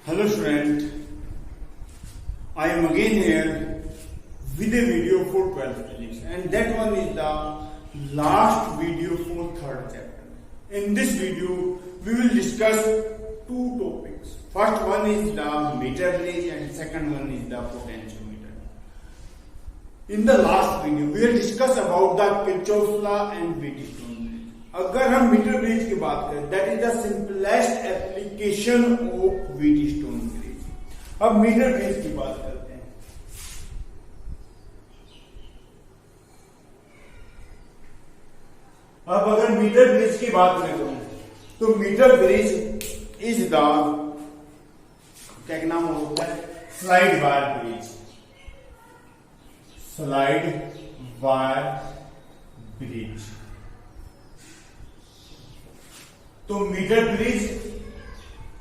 Hello student, I am again here with a video for 12th physics and that one is the last video for third chapter. In this video we will discuss two topics. First one is the meter bridge and second one is the potentiometer. In the last video we will discuss about the Kirchhoff's law and Wheatstone bridge. अगर हम metre bridge की बात करें that is the simplest application of Wheatstone bridge. अब metre bridge की बात करते हैं। अब अगर मीटर ब्रिज की बात मैं करूं तो मीटर ब्रिज इज द क्या नाम होता है slide wire bridge. Slide wire bridge तो मीटर ब्रिज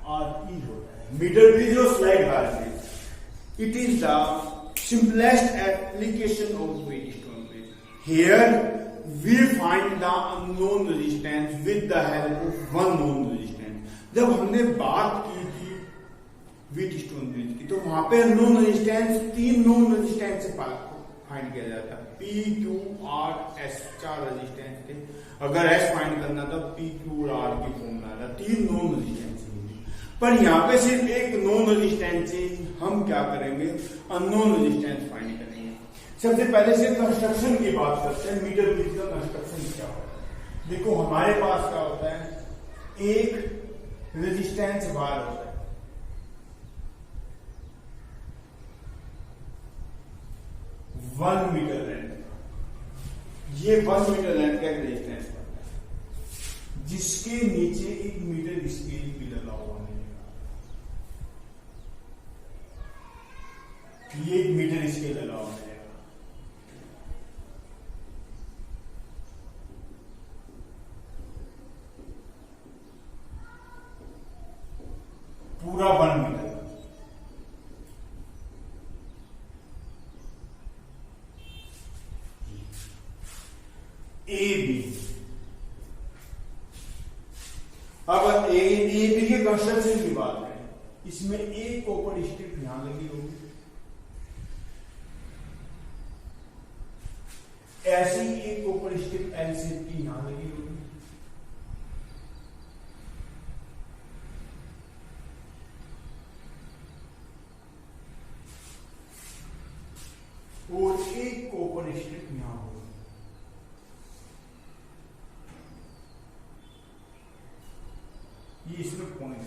और ई होता है मीटर ब्रिज और slide wire bridge. It is the simplest application of Wheatstone bridge. Here we find the unknown resistance with the help of one known resistance. जब हमने बात की थी व्हीटस्टोन ब्रिज की तो वहां पे अननोन रेजिस्टेंस तीन नोन रेजिस्टेंस से फाइंड किया जाता है। पी क्यू आर एस चार रेजिस्टेंस थे। अगर एस फाइंड करना था पी क्यू आर की फॉर्मूला था। तीन नॉन रेजिस्टेंस पर यहां पे सिर्फ एक नॉन रेजिस्टेंस से हम क्या करेंगे अननोन रेजिस्टेंस फाइंड करेंगे। सबसे पहले से कंस्ट्रक्शन की बात करते हैं। मीटर ब्रिज का कंस्ट्रक्शन क्या होता है। देखो हमारे पास क्या होता है एक रेजिस्टेंस बार होता है। 1 मीटर लेंथ ये 1 मीटर लेंथ का रेजिस्टेंस होता है जिसके नीचे 1 मीटर स्केल भी लगा हुआ है। ये 1 मीटर स्केल लगा हुआ है। पूरा 1 मीटर ए बी। अब ए बी के कंस्ट्रक्शन की बात करें इसमें एक कॉपर स्ट्रिप यहां लगी होगी। ऐसी एक कॉपर स्ट्रिप एल शेप की यहां लगी होगी। और एक कॉपर स्ट्रिप यहां होगी। ये इसमें पॉइंट है।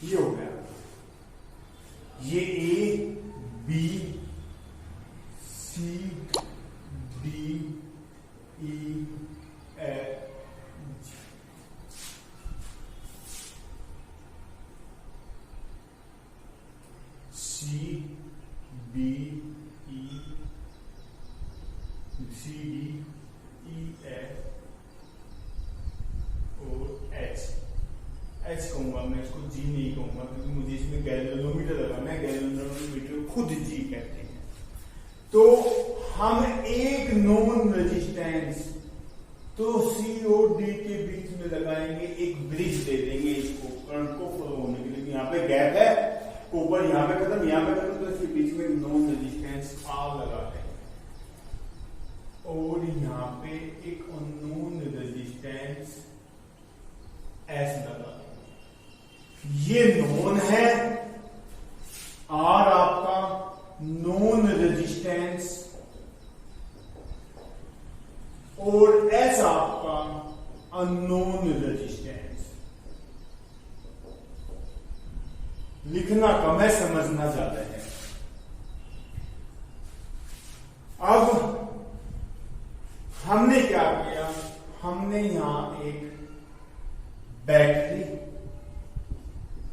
ये हो गया ये A B C D E F C B E C D E F और एच कहूंगा मैं इसको जी नहीं कहूंगा क्योंकि मुझे इसमें गैलोमीटर लगाना है। गैलोमीटर खुद जी कहते हैं। तो हम एक नॉन रेजिस्टेंस तो सी और डी के बीच में लगाएंगे एक ब्रिज दे देंगे इसको करंट को फ्लो होने के लिए। यहाँ पे गैप है ऊपर यहाँ पे खत्म यहाँ पे खत्म तो इसके बीच में नॉन रेजिस्टेंस आर लगा देंगे और यहाँ पे एक अननोन रेजिस्टेंस एस लगा। ये नोन है आर आपका नोन रेजिस्टेंस और एस आपका अननोन रेजिस्टेंस। लिखना कम है समझना ज्यादा है। अब हमने क्या किया हमने यहां एक बैटरी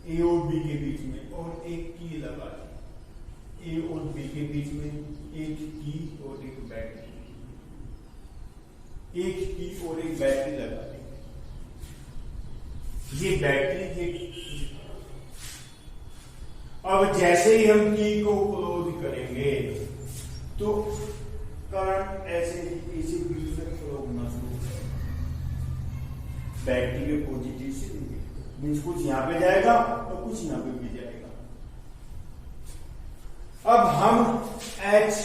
ए और बी के बीच में और एक की लगा दी। ए और बी के बीच में एक की और एक बैटरी एक की और एक बैटरी लगा दी। ये बैटरी ये अब जैसे ही हम की को क्लोज करेंगे तो करंट ऐसे इसी बीच से फ्लो होना शुरू करेगा। बैटरी के पॉजिटिव से मीन्स कुछ यहां पे जाएगा और कुछ यहां पे भी जाएगा। अब हम H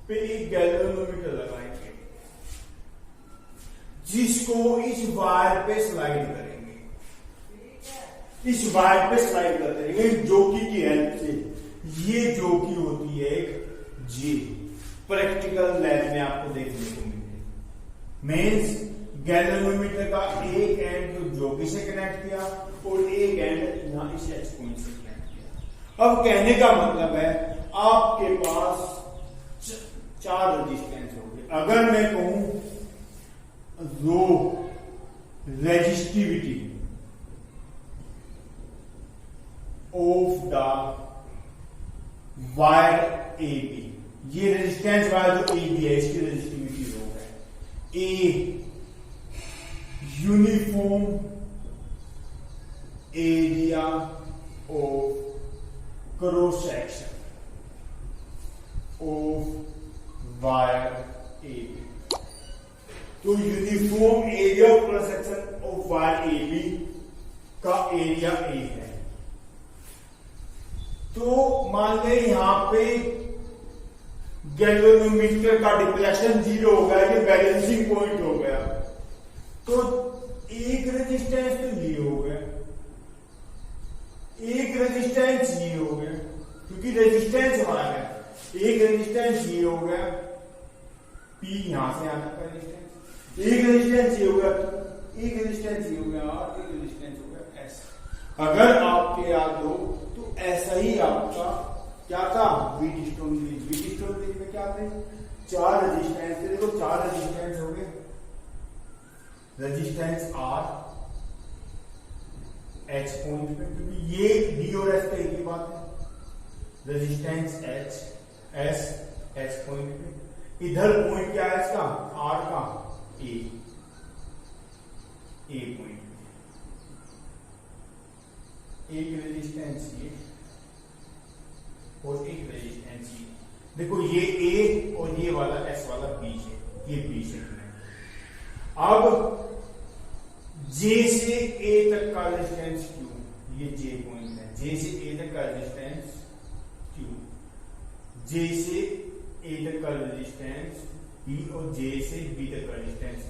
पे एक गैल्वेनोमीटर लगाएंगे जिसको इस वायर पे स्लाइड करेंगे, इस वायर पे स्लाइड करते रहेंगे जोकी की हेल्प से। ये जोकी होती है एक जी, प्रैक्टिकल लैब में आपको देखने को मिले। मीन्स गैल्वेनोमीटर का एक एंड तो जोकी से कनेक्ट किया और एक एंड यहां इस एच पॉइंट से कनेक्ट किया। अब कहने का मतलब है आपके पास 4 रेजिस्टेंस हो गए। अगर मैं कहूं rho resistivity of the wire A B, ये रेजिस्टेंस वायर जो ए बी है इसकी रेजिस्टिविटी रो है। A uniform area of cross section of wire A B, तो uniform area of cross section of wire A B का area A है। तो मान ले यहां पे गैल्वेनोमीटर का डिफ्लेक्शन 0 हो गया, ये बैलेंसिंग पॉइंट हो गया, तो एक रेजिस्टेंस तो ये हो गया, एक रेजिस्टेंस ये हो गया, क्योंकि रेजिस्टेंस हमारा है, एक रेजिस्टेंस ये हो गया, पी यहां से यहां तक का रेजिस्टेंस, एक रेजिस्टेंस ये हो गया, एक रेजिस्टेंस ये हो गया और एक रेजिस्टेंस हो गया ऐसा। अगर आपके याद हो तो ऐसा ही आपका क्या था व्हीटस्टोन ब्रिज। व्हीटस्टोन ब्रिज में क्या थे 4 रेजिस्टेंस थे, देखो 4 रेजिस्टेंस हो गए, रेजिस्टेंस आर एच पॉइंट पे, क्योंकि ये डी और एस पे एक ही बात है, resistance H S H point पे, इधर पॉइंट क्या है इसका आर का ए पॉइंट, एक रेजिस्टेंस ये और एक रेजिस्टेंस ये, देखो ये ए और ये वाला एस वाला बी है, ये बी से कनेक्ट। अब जे से ए तक का रेजिस्टेंस क्यू, ये जे पॉइंट है, जे से ए तक का रेजिस्टेंस क्यू, जे से ए तक का रेजिस्टेंस बी और जे से बी तक का रेजिस्टेंस,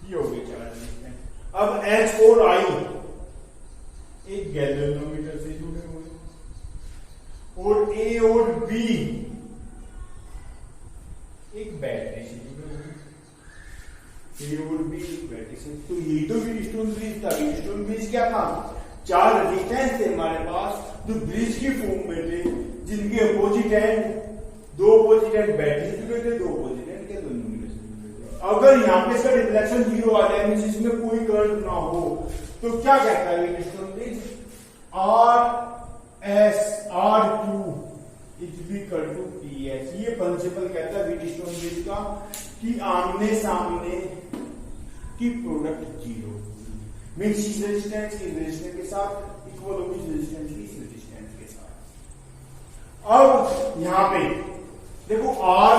ये हो गए 4 रेजिस्टेंस। अब एच और आई एक गैल्वेनोमीटर से जुड़े हुए और ए और बी एक बैटरी से जुड़े हुए, ए और बी एक बैटरी से। तो ये तो व्हीटस्टोन ब्रिज था। व्हीटस्टोन ब्रिज क्या था 4 रेजिस्टेंस थे हमारे पास जो ब्रिज की फॉर्म में थे, जिनके opposite and 2 opposite and battery से जुड़े थे, 2 अपोजिट एंड गैल्वेनोमीटर से जुड़े थे। अगर यहाँ पे इसका रिफ्लेक्शन 0 आ जाए, जिसमें कोई करंट ना हो, तो क्या कहता है Wheatstone bridge R S R two is equal to P H. ये प्रिंसिपल कहता है व्हीटस्टोन ब्रिज का कि आमने सामने की प्रोडक्ट 0 मीन्स इस रेजिस्टेंस इस रेजिस्टेंस के साथ इक्वल होगी, इस रेजिस्टेंस की इस रेजिस्टेंस के साथ। अब यहां पे देखो आर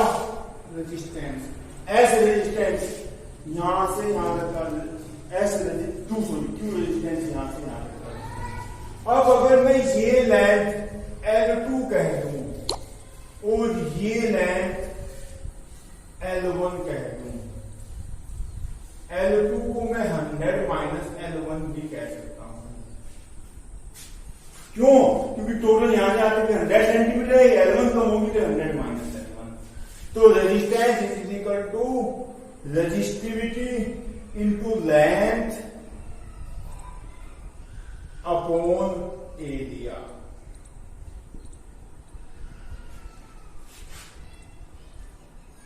रेजिस्टेंस एस रेजिस्टेंस यहां से यहां तक का एस क्यू रेजिस्टेंस यहां से यहां तक। अब अगर मैं ये लेंथ L2 कह दूं और ये लेंथ L1 कह दूं, L2 को मैं 100 माइनस L1 भी कह सकता हूं। क्यों? क्योंकि टोटल यहां से आते 100 सेंटीमीटर है, L1 कम होगी तो 100 माइनस L1, तो resistance is equal to resistivity into length upon area.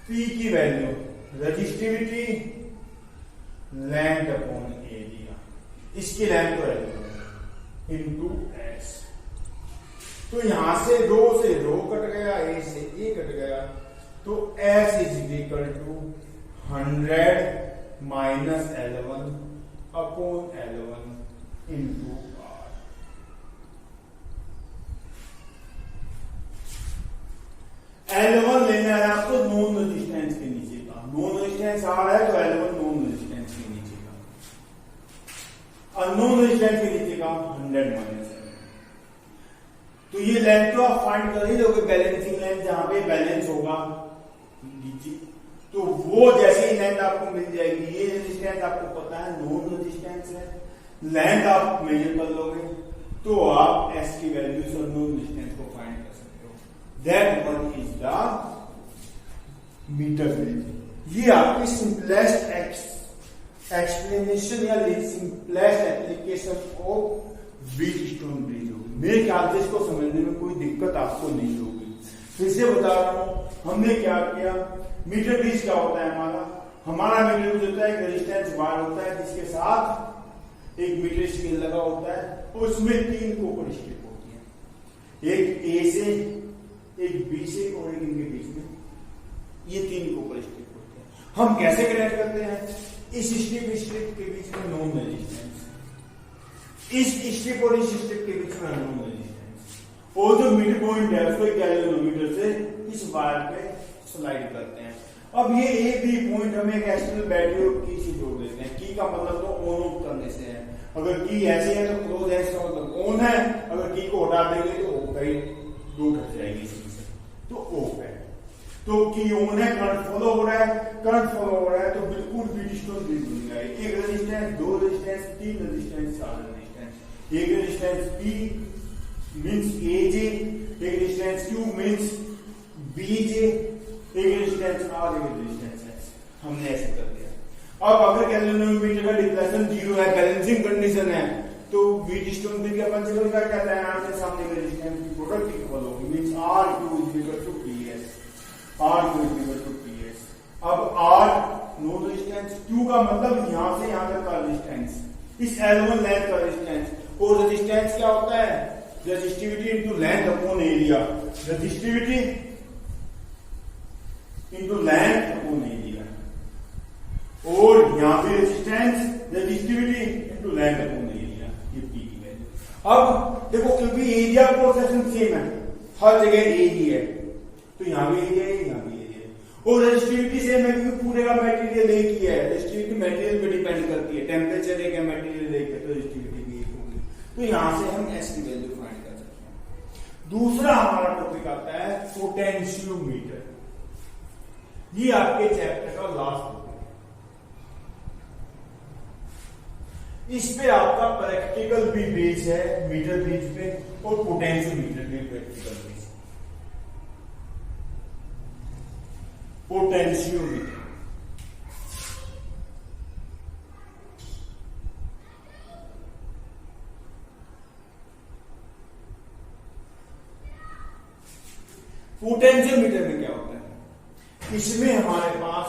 P की वैल्यू रेजिस्टिविटी लेंथ अपॉन एरिया, इसकी लेंथ को रखो इनटू एस। तो यहां से रो कट गया, ए से ए कट गया, तो S is equal to 100 minus L1 upon L1 into R. L1 लेना है आपको नॉन रेजिस्टेंस के नीचे का, नॉन रेजिस्टेंस आ रहा है तो L1 नॉन रेजिस्टेंस के नीचे का। अननोन रेजिस्टेंस के नीचे का 100 माइनस है। तो ये लेंथ तो आप फाइंड कर ही दोगे, बैलेंसिंग लेंथ जहां पे बैलेंस होगा नीचे, तो वो जैसे ही लेंथ आपको मिल जाएगी, ये रेजिस्टेंस आपको पता है नोन रेजिस्टेंस है, लेंथ आप मेजर कर लोगे तो आप एस की वैल्यूज और नोन रेजिस्टेंस को फाइंड कर सकते हो। That one is the metre bridge. ये आपकी सिंपलेस्ट एक्सप्लेनेशन या simplest application of Wheatstone bridge होगी। मेरे ख्याल से इसको समझने में कोई दिक्कत आपको नहीं होगी। फिर से बता रहा हूं, हमने क्या किया, मीटर ब्रिज क्या होता है हमारा मीटर ब्रिज होता है एक रेजिस्टेंस वायर होता है जिसके साथ एक मीटर स्केल लगा होता है, और उसमें 3 कॉपर स्ट्रिप होती है, एक ए से, एक बी से और एक इनके बीच में, ये 3 कॉपर स्ट्रिप होते हैं। हम कैसे कनेक्ट करते हैं, इस स्ट्रिप के बीच में नॉन रेजिस्टेंस, इस स्ट्रिप और इस स्ट्रिप के बीच में नॉन रेजिस्टेंस, और जो मिड पॉइंट है उसको गैल्वेनोमीटर से इस वायर पे स्लाइड करते हैं। अब ये ए बी पॉइंट हमें एक एक्सटर्नल बैटरी और की से जोड़ देते हैं। की का मतलब तो ऑन ऑफ करने से है, अगर की ऐसे है तो क्लोज है, इसका मतलब ऑन है, अगर की को हटा देंगे तो ऑफ है, दो हट जाएगी इसमें से, तो ऑफ है। तो की ऑन है, करंट फॉलो हो रहा है, करंट फॉलो हो रहा है, तो बिल्कुल व्हीटस्टोन ब्रिज बन जाएगा। एक रेजिस्टेंस, 2 रेजिस्टेंस, 3 रेजिस्टेंस, 4 रेजिस्टेंस। एक resistance P means A J, एक resistance Q means B J, एक रेजिस्टेंस आर, एक रेजिस्टेंस एस। हमने ऐसे कर दिया। अब अगर गैल्वेनोमीटर का डिप्लेशन 0 है, बैलेंसिंग कंडीशन है, तो व्हीटस्टोन ब्रिज का प्रिंसिपल क्या कहता है, आमने सामने के रेजिस्टेंस की प्रोडक्ट इक्वल होगी, means R = PS, R = PS। अब R नो रेजिस्टेंस, Q का मतलब यहां से यहां तक का रेजिस्टेंस, इस L1 लेंथ का रेजिस्टेंस, और रेजिस्टेंस क्या होता है, resistivity into length upon area, resistivity into length upon area, और यहां पे resistance resistivity into length upon area, ये P की वैल्यू। अब देखो क्योंकि एरिया प्रोसेशन सेम है, हर जगह ए ही है, तो यहां भी एरिया है, यहां भी एरिया है, और रेजिस्टिविटी सेम है क्योंकि पूरे का मटेरियल एक ही है। रेजिस्टिविटी मटेरियल पे डिपेंड करती है, टेम्परेचर एक है, मटेरियल एक है, तो रेजिस्टिविटी भी एक होगी। तो यहां से हम एस की वैल्यू फाइंड कर सकते हैं। दूसरा हमारा टॉपिक आता है पोटेंशियोमीटर। ये आपके चैप्टर का लास्ट टॉपिक है। इस पे आपका प्रैक्टिकल भी बेस है, मीटर ब्रिज पे, और पोटेंशियोमीटर भी प्रैक्टिकल बेस। पोटेंशियोमीटर पोटेंशियोमीटर में क्या होता है, इसमें हमारे पास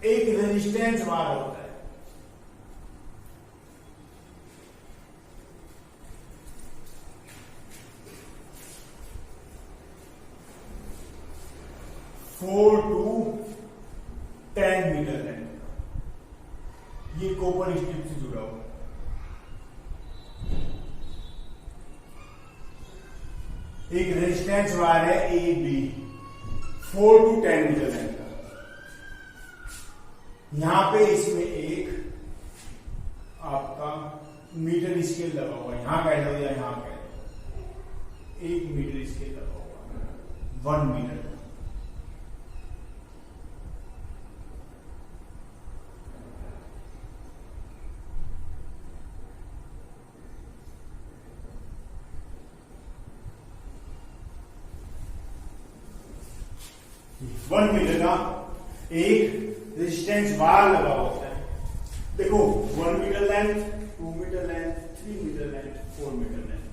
एक रेजिस्टेंस वायर होता है, फोर टू 10 मीटर लेंथ, ये कॉपर स्ट्रिप से जुड़ा हुआ है। एक रेजिस्टेंस वायर है A B, 4 to 10 metre length का। यहां पे इसमें एक आपका मीटर स्केल लगा हुआ है, यहां कह लो या यहां कह लो, एक मीटर स्केल लगा हुआ है, 1 मीटर का। वन मीटर का एक रेजिस्टेंस वायर लगा होता है। देखो 1 metre length, 2 metre length, 3 metre length, 4 metre length,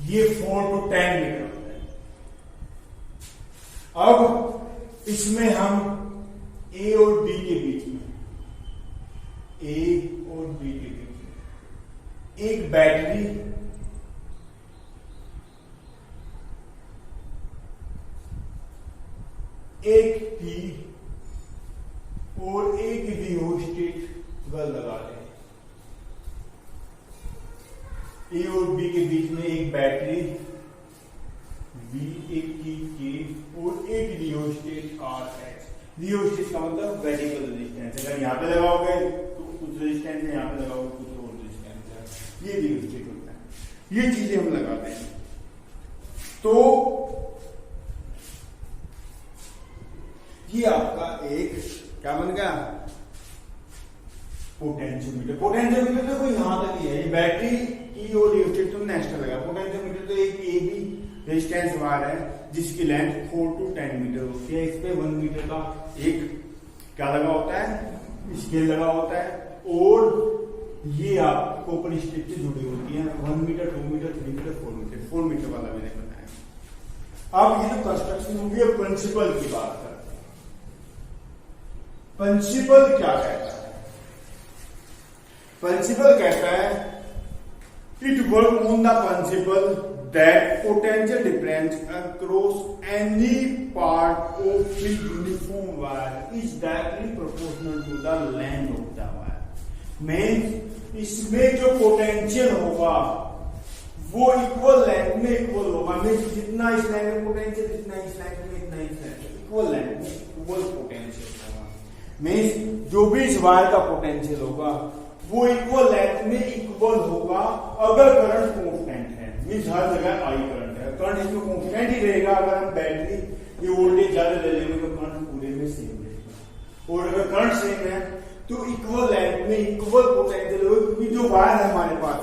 ये 4 to 10 मीटर होता है। अब इसमें हम ए और बी के बीच में, ए और बी के बीच में एक बैटरी, एक पी और एक रियोस्टेट बल लगा रहे हैं। ए और बी के बीच में एक बैटरी बी, एक की के और एक रियोस्टेट आर एच। रियोस्टेट का मतलब वर्टिकल रेजिस्टेंस, अगर यहां पे लगाओगे तो कुछ रेजिस्टेंस है यहाँ पे लगाओगे, कुछ और रेजिस्टेंस है, ये डिमॉन्स्ट्रेट होता है, ये चीजें हम लगाते हैं। तो ये आपका एक क्या बन गया, पोटेंशियोमीटर। पोटेंशियोमीटर देखो यहां तक ही है, ये बैटरी की और रियोस्टेट तुमने एक्स्ट्रा लगा। पोटेंशियोमीटर तो एक ये भी रेजिस्टेंस वायर है जिसकी लेंथ 4 to 10 मीटर होती है। इस पे 1 मीटर का एक क्या लगा होता है, स्केल लगा होता है, और ये आपको कॉपर स्ट्रिप से जुड़ी होती है। 1 मीटर, 2 मीटर, 3 मीटर, 4 मीटर वाला मैंने बताया। अब ये जो कंस्ट्रक्शन होगी है, प्रिंसिपल की बात करते हैं। प्रिंसिपल क्या कहता है? प्रिंसिपल कहता है it work on the principle that potential difference across any part of the uniform wire is directly proportional to the length of the wire. Means इसमें जो पोटेंशियल होगा वो इक्वल लेंथ में इक्वल होगा। मींस जितना इस लाइन में potential, जितना इस लाइन में, इतना इस लाइन में, इक्वल लेंथ में इक्वल पोटेंशियल होगा। मींस जो भी इस वायर का पोटेंशियल होगा वो इक्वल लेंथ में इक्वल होगा अगर करंट कांस्टेंट है। मींस हर जगह आई करंट है, करंट इसमें कांस्टेंट ही रहेगा। अगर हम बैटरी ये वोल्टेज ज्यादा ले लेंगे तो करंट पूरे में सेम रहेगा, और अगर करंट सेम है तो इक्वल लेंथ में इक्वल पोटेंशियल होगा। क्योंकि जो वायर है हमारे पास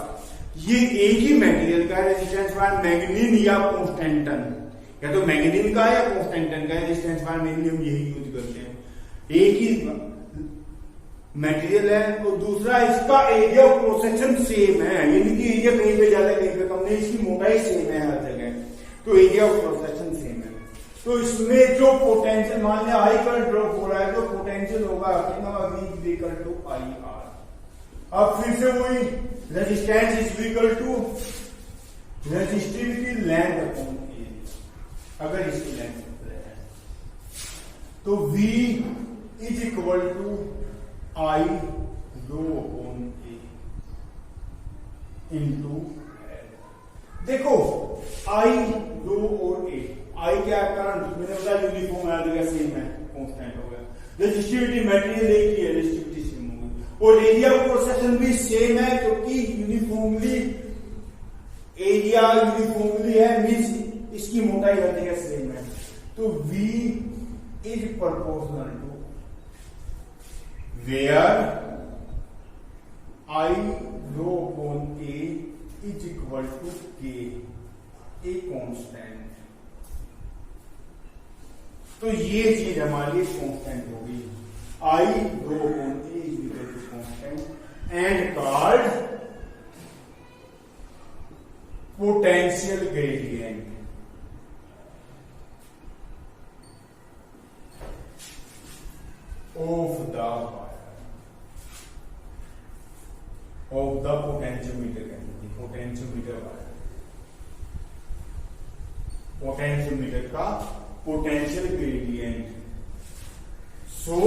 ये एक ही मटेरियल का रेजिस्टेंस वायर, मैग्नीन या कांस्टेंटन, या तो मैग्नीन का या कांस्टेंटन का रेजिस्टेंस वायर, मेनली हम यही यूज करते हैं। एक ही मटेरियल है, और दूसरा इसका area of cross section same है, यानी कि एरिया कहीं पे ज्यादा कहीं पे कम नहीं, इसकी मोटाई सेम है हर जगह, तो area of cross section same है। तो इसमें जो पोटेंशियल, मान लिया हाई करंट ड्रॉप हो रहा है, तो पोटेंशियल होगा कितना, V is equal to IR। अब फिर से वही resistance is equal to resistive की लेंथ अपॉन एरिया। अगर इसकी लेंथ है तो V is equal to I rho upon A into L। देखो I रो और A, I क्या करंट, मैंने बताया यूनिफॉर्म है, जगह सेम है, कांस्टेंट हो गया। रेजिस्टिविटी मटेरियल एक ही है, रेजिस्टिविटी सेम हो गई, और एरिया ऑफ क्रॉस सेक्शन भी सेम है क्योंकि यूनिफॉर्मली एरिया यूनिफॉर्मली है, मींस इसकी मोटाई हर जगह सेम है। तो V is proportional to where I rho upon A is equal to K, a constant। तो ये चीज हमारी कांस्टेंट होगी, I rho upon A is equal to constant and called potential gradient of the potentiometer, potentiometer wire, potentiometer का potential gradient. So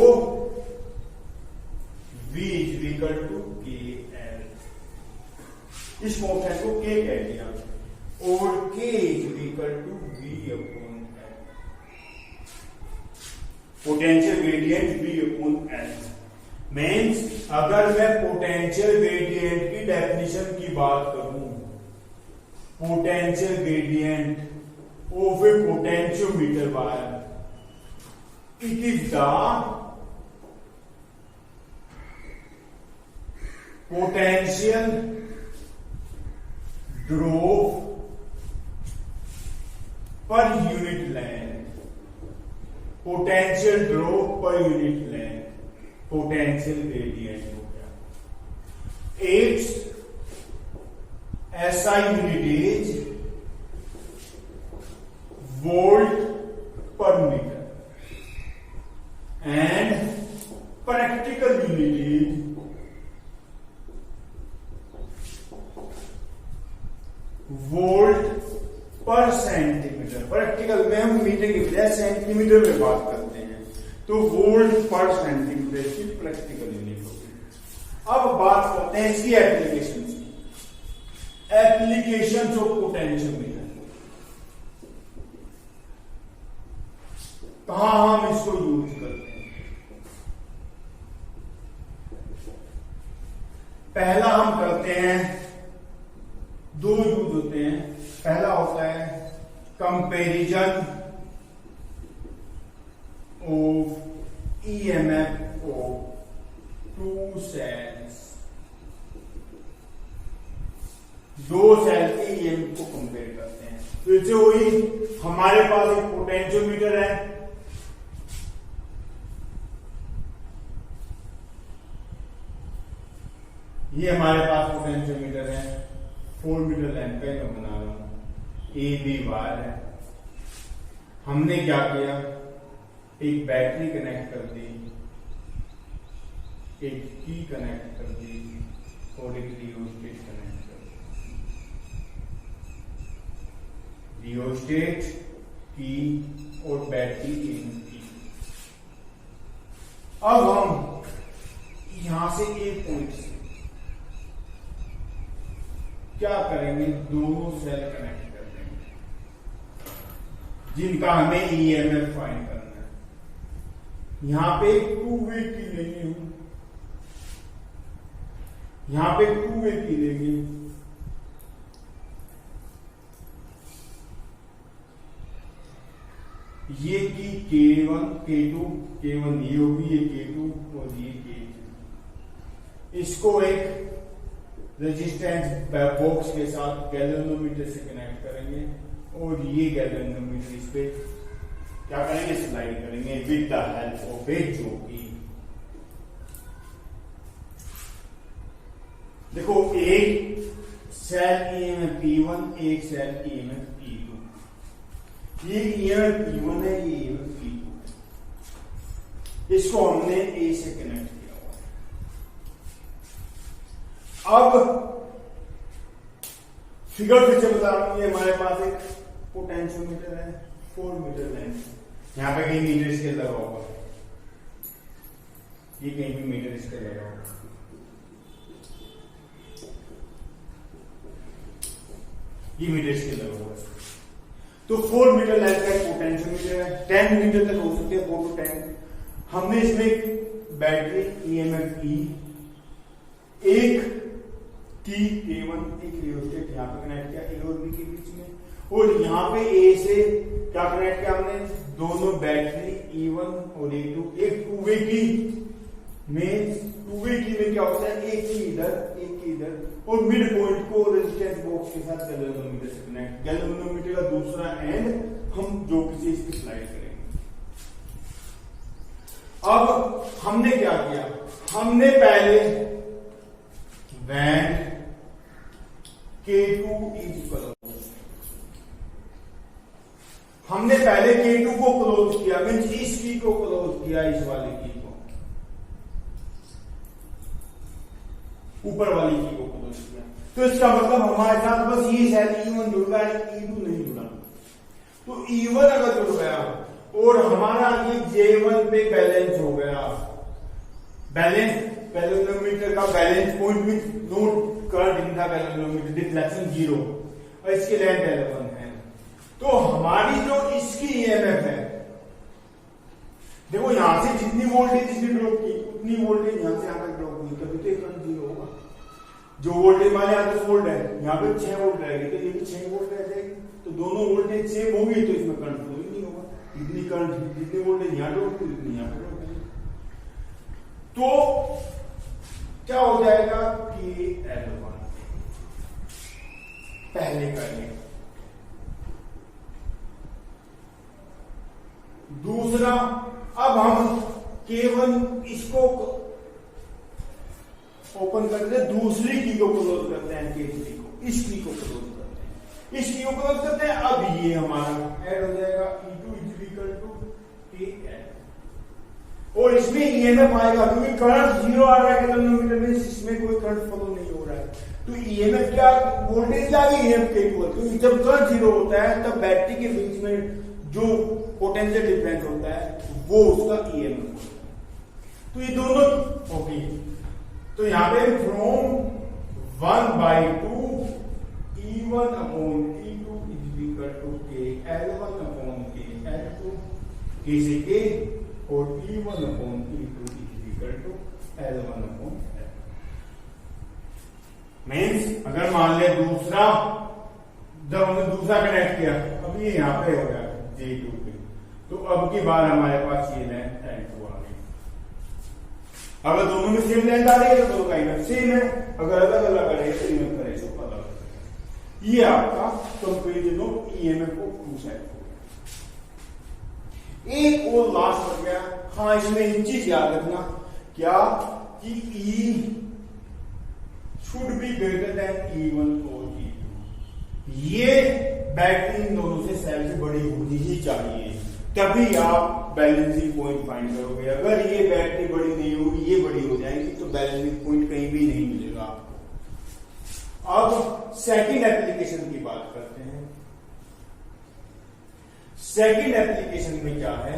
V is equal to KL, इस constant को K कह दिया, और K is equal to V upon L, potential gradient V upon L। Means अगर मैं potential gradient की definition की बात करूं, potential gradient of a potentiometer wire, it is the potential drop per unit length, potential drop per unit length, potential gradient हो गया। It's SI unit is volt per metre and practical unit is volt per centimetre. Practical में हम metre की बजाय centimetre में बात करते हैं, तो वोल्ट पर सेंटीमीटर की प्रैक्टिकल यूनिट होगी। अब बात करते हैं इसकी एप्लीकेशन की। एप्लीकेशन ऑफ पोटेंशियोमीटर, कहां हम इसको यूज करते हैं? पहला हम करते हैं, दो यूज होते हैं। पहला होता है comparison of EMF of two cells, दो सेल के ईएमएफ को कंपेयर करते हैं। फिर से वही, हमारे पास एक पोटेंशियोमीटर है, ये हमारे पास पोटेंशियोमीटर है, 4 मीटर लेंथ का मैं बना रहा हूं, ए बी वायर है। हमने क्या किया, एक बैटरी कनेक्ट कर दी, एक की कनेक्ट कर दी और एक रियोस्टेट कनेक्ट कर दी। रियोस्टेट की और बैटरी की। अब हम यहां से एक पॉइंट से क्या करेंगे, दोनों सेल कनेक्ट कर देंगे जिनका हमें ईएमएफ फाइंड करना है। यहां पे टू वे की लेंगे हम, यहां पे टू वे की लेंगे, ये की K1 K2, K1 ये होगी, ये K2 और ये K2। इसको एक रेजिस्टेंस बॉक्स के साथ गैल्वेनोमीटर से कनेक्ट करेंगे और ये गैल्वेनोमीटर इस पे क्या करेंगे, स्लाइड करेंगे विद द हेल्प ऑफ ए जोकी। देखो, एक सेल ईएमएफ P1, एक सेल ईएमएफ P2। ये ईएमएफ P1 है, ये ईएमएफ P2 है। इसको हमने ए से कनेक्ट किया। अब फिगर फिर से बता रहा हूं, ये हमारे पास एक पोटेंशियोमीटर है, 4 मीटर लेंथ। यहां पे कहीं मीटर स्केल लगा होगा, ये कहीं भी मीटर स्केल लगा होगा। ये मीटर स्केल लगा होगा। तो 4 मीटर लेंथ का एक पोटेंशियोमीटर है, 10 मीटर तक हो सकते हैं, 4 to 10। हमने इसमें बैटरी ईएमएफ ई, एक की K1, एक रियोस्टेट यहां पे कनेक्ट किया ए और बी के बीच में, और यहां पे ए से क्या कनेक्ट किया हमने, दोनों बैटरी E1 और E2, एक टू वे की में, टू वे की में क्या होता है, एक की इधर एक की इधर, और मिड पॉइंट को रेजिस्टेंस बॉक्स के साथ गैल्वेनोमीटर से कनेक्ट। गैल्वेनोमीटर का दूसरा एंड हम जो किसी इस पे स्लाइड करेंगे। अब हमने क्या किया, हमने पहले when K2 is closed, हमने पहले K2 को क्लोज किया, मीन्स इस की को क्लोज किया, इस वाली की को, ऊपर वाली की को क्लोज किया। तो इसका मतलब हमारे साथ बस ये सेल E1 जुड़ गया, E2 नहीं जुड़ा। तो E1 अगर जुड़ गया और हमारा ये J1 पे बैलेंस हो गया, बैलेंस गैल्वेनोमीटर का बैलेंस पॉइंट में note current in the galvanometer, deflection 0 और इसकी लेंथ L1 है। तो हमारी जो इसकी ईएमएफ है, देखो यहां से जितनी वोल्टेज इसने ड्रॉप की उतनी वोल्टेज यहां से यहां तक ड्रॉप हुई, तभी तो करंट 0 होगा। जो वोल्टेज हमारे यहाँ 10 वोल्ट है, यहाँ पे 6 वोल्ट रहेगी, तो ये भी 6 वोल्ट रह जाएगी। तो दोनों वोल्टेज सेम होगी, तो इसमें करंट फ्लो ही नहीं होगा। जितनी करंट, जितनी वोल्टेज यहाँ ड्रॉप हुई उतनी यहाँ पे ड्रॉप होगी। तो क्या हो जाएगा कि L1 पहले करिए। दूसरा, अब हम K1 इसको ओपन करते हैं, दूसरी की को क्लोज करते हैं, K3 को, इस की को क्लोज करते हैं, इस की को क्लोज करते हैं। अब ये हमारा ऐड हो जाएगा E2 is equal to KL, और इसमें ईएमएफ आएगा क्योंकि करंट 0 आ रहा है गैल्वेनोमीटर में, इसमें कोई करंट फ्लो नहीं हो रहा है। तो ईएमएफ क्या, वोल्टेज क्या है, ईएमएफ K2। क्योंकि जब करंट 0 होता है तब बैटरी के बीच में जो पोटेंशियल डिफरेंस होता है वो उसका ईएमएफ होता है। तो ये दोनों होगी। तो यहां पे from 1/2 E1 upon E2 is equal to K L1 upon K L2, K से K, और E1 upon E2 is equal to L1 upon L। Means अगर मान लिया दूसरा, जब हमने दूसरा कनेक्ट किया, अब ये यहाँ पे हो गया J2 पे, तो अब की बार हमारे पास ये लेंथ L2 आ गई। अगर दोनों में सेम लेंथ आ रही है तो दोनों का ईएमएफ सेम है, अगर अलग अलग करेंगे तो ईएमएफ का रेशो अलग अलग। ये आपका कंपेरिजन ऑफ ईएमएफ को टू सेट हो गया। एक और लास्ट बच गया, हाँ इसमें एक चीज याद रखना, क्या कि E should be greater than E1 और E2। ये बैटरी इन दोनों से सेल से बड़ी होनी ही चाहिए, तभी आप बैलेंसिंग पॉइंट फाइंड करोगे। अगर ये बैटरी बड़ी नहीं होगी, ये बड़ी हो जाएगी, तो बैलेंसिंग पॉइंट कहीं भी नहीं मिलेगा आपको। अब सेकंड एप्लीकेशन की बात करते हैं। सेकंड एप्लीकेशन में क्या है,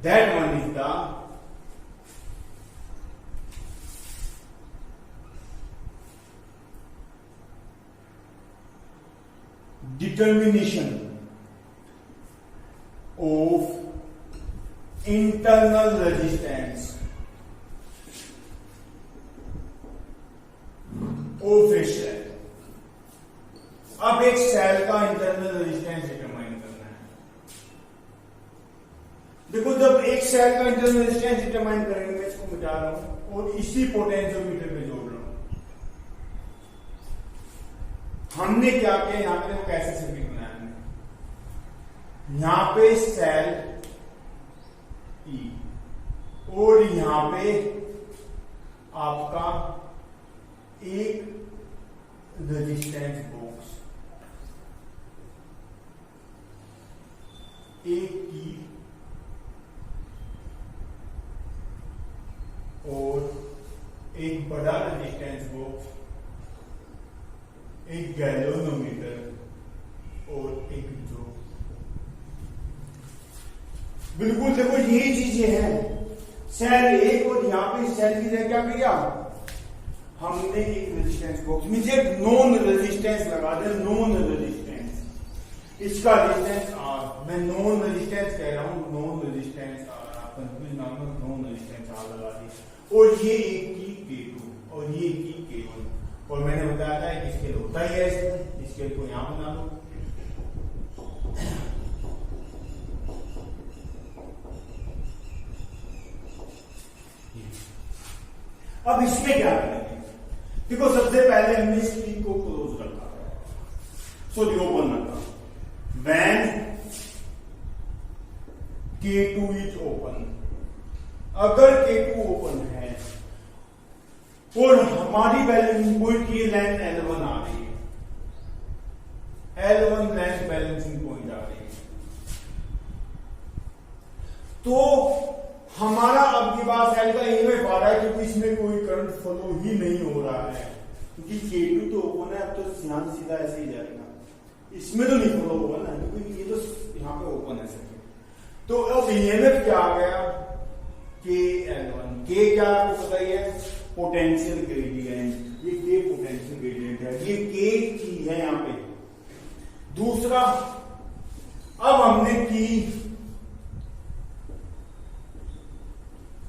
that one is the determination of internal resistance of a cell। अब एक सेल का इंटरनल रेजिस्टेंस डिटरमाइन करना है। देखो, जब एक सेल का इंटरनल रेजिस्टेंस डिटरमाइन करेंगे, मैं इसको मिटा रहा हूं और इसी पोटेंशियोमीटर पे जोड़ रहा हूं। हमने क्या किया, यहां पे कैसे सर्किट बनाया, यहां पे सेल ई और यहां पे आपका एक रेजिस्टेंस बॉक्स, एक की और एक बड़ा रेजिस्टेंस बॉक्स, एक गैल्वेनोमीटर और एक जो, बिल्कुल देखो यही चीजें हैं। सेल एक और यहां पे सेल की जगह क्या किया, हमने एक रेजिस्टेंस बॉक्स में एक नॉन रेजिस्टेंस लगा दे, नॉन रेजिस्टेंस, इसका रेजिस्टेंस आर, मैं नॉन रेजिस्टेंस कह रहा हूं, नॉन रेजिस्टेंस आर, आप कंफ्यूज ना हो, नॉन रेजिस्टेंस आर लगा दी, और ये एक की K2 और ये एक की K1, और मैंने बताया था कि स्केल होता ही है इसमें, स्केल को यहां बना लो। अब इसमें क्या करेंगे, देखो सबसे पहले हमने स्क्रीन को क्लोज रखा, सॉरी ओपन रखा, व्हेन K2 इज ओपन। अगर K2 ओपन है और हमारी बैलेंसिंग पॉइंट की लेंथ L1 आ रही है, L1 लेंथ बैलेंसिंग पॉइंट आ रही है, तो हमारा अब की बात सेल का ईएमएफ आ रहा है, क्योंकि इसमें कोई करंट फ्लो ही नहीं हो रहा है, क्योंकि K2 तो ओपन है, अब तो सीधा ऐसे ही जाएगा, इसमें तो नहीं फ्लो होगा ना, क्योंकि ये तो यहाँ पे ओपन है सर्किट। तो अब ईएमएफ क्या आ गया, KL1, K क्या आपको पता ही है, पोटेंशियल ग्रेडियंट, ये K पोटेंशियल ग्रेडियंट है, ये K की है यहां पे। दूसरा, अब हमने की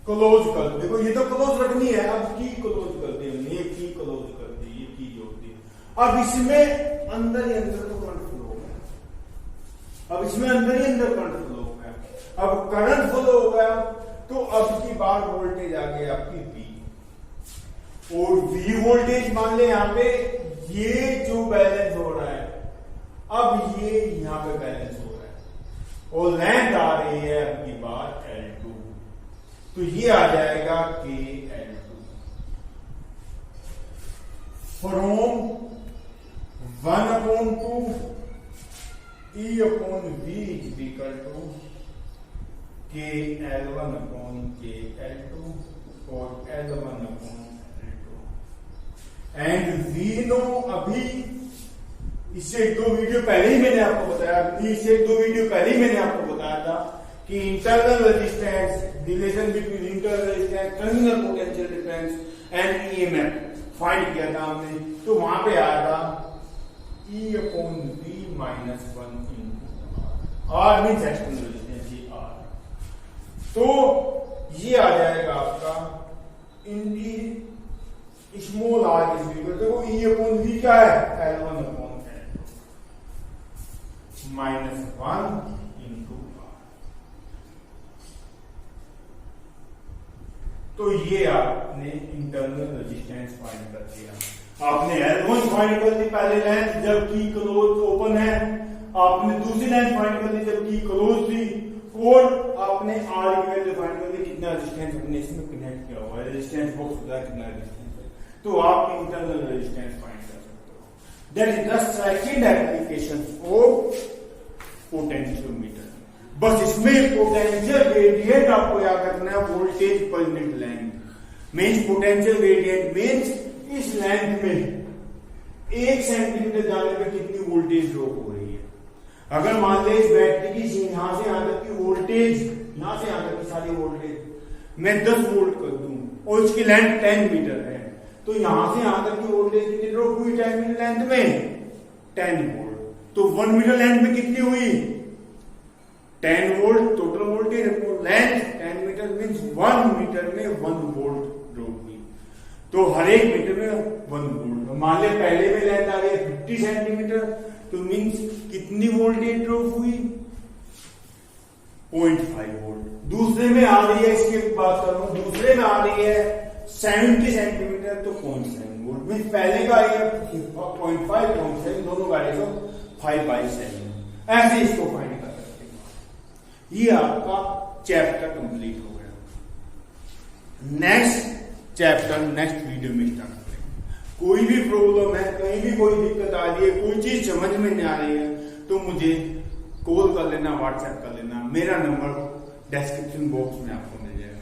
क्लोज कर, देखो ये तो क्लोज रखनी है, अब की क्लोज कर दी हमने, ये की क्लोज कर दी, ये की जोड़ दी। अब इसमें अंदर ही अंदर तो करंट फ्लो हो गया, अब इसमें अंदर ही अंदर करंट फ्लो हो गया। अब करंट फ्लो हो गया तो अब की बार वोल्टेज आ गई आपकी V, और V वोल्टेज मान ले यहां पे, ये जो बैलेंस हो रहा है, अब ये यहां पे बैलेंस हो रहा है, और लेंथ आ रही है अब की बार L2, तो ये आ जाएगा KL2 from 1/2 E/V is equal to KL1/KL2 और L1/L2, एंड वी नो, अभी इससे 2 वीडियो पहले ही मैंने आपको बताया, इससे 2 वीडियो पहले ही मैंने आपको बताया था कि internal resistance, relation between internal resistance, terminal potential difference and EMF find किया था हमने, तो वहां पे आया था E/V - 1 R means external resistance, ये R, तो ये आ जाएगा आपका इस स्मॉल आर इज इक्वल, देखो ई अपॉन वी क्या है, L1 upon L2 -1 into are. तो ये आपने इंटरनल रेजिस्टेंस फाइंड कर दिया। आपने L1 फाइंड कर दी पहले लेंथ जब की क्लोज ओपन है, आपने दूसरी लेंथ फाइंड कर दी जब की क्लोज थी, और आपने आर की वैल्यू फाइंड कर दी कितना रेजिस्टेंस हमने इसमें कनेक्ट किया हुआ है, रेजिस्टेंस बॉक्स होता है कितना रेजिस्टेंस है, तो आप इंटरनल रेजिस्टेंस फाइंड कर सकते हो। That is the second application of potentiometer. बस इसमें पोटेंशियल ग्रेडियंट आपको याद रखना है, वोल्टेज पर unit length means potential gradient means इस लेंथ में 1 सेंटीमीटर जाने पे कितनी वोल्टेज ड्रॉप हो रही है। अगर मान ले इस बैटरी की यहां से यहां तक की वोल्टेज, यहां से यहां तक की सारी वोल्टेज मैं 10 वोल्ट कर दूं और इसकी लेंथ 10 मीटर है, तो यहां से यहां तक की वोल्टेज कितनी ड्रॉप हुई 10 मीटर लेंथ में, 10 वोल्ट। तो 1 मीटर लेंथ में कितनी हुई 10 volt total voltage, length 10 metre means 1 metre में 1 वोल्ट ड्रॉप हुई। तो हर एक मीटर में 1 वोल्ट। मान ले पहले में लेंथ आ गई 50 सेंटीमीटर, तो मींस कितनी वोल्टेज ड्रॉप हुई 0.5 वोल्ट। दूसरे में आ रही है, इसकी बात करूं, दूसरे में आ रही है 70 सेंटीमीटर, तो 0.7 वोल्ट। मींस पहले का है 0.5 0.7 दोनों का रेशो 5/7। ऐसे इसको फाइंड कर सकते हैं। ये आपका चैप्टर कंप्लीट हो गया। नेक्स्ट चैप्टर नेक्स्ट वीडियो में स्टार्ट करेंगे। कोई भी प्रॉब्लम है, कहीं भी कोई दिक्कत आ रही है, कोई चीज समझ में नहीं आ रही है, तो मुझे कॉल कर लेना, व्हाट्सएप कर लेना। मेरा नंबर डिस्क्रिप्शन बॉक्स में आपको मिल जाएगा।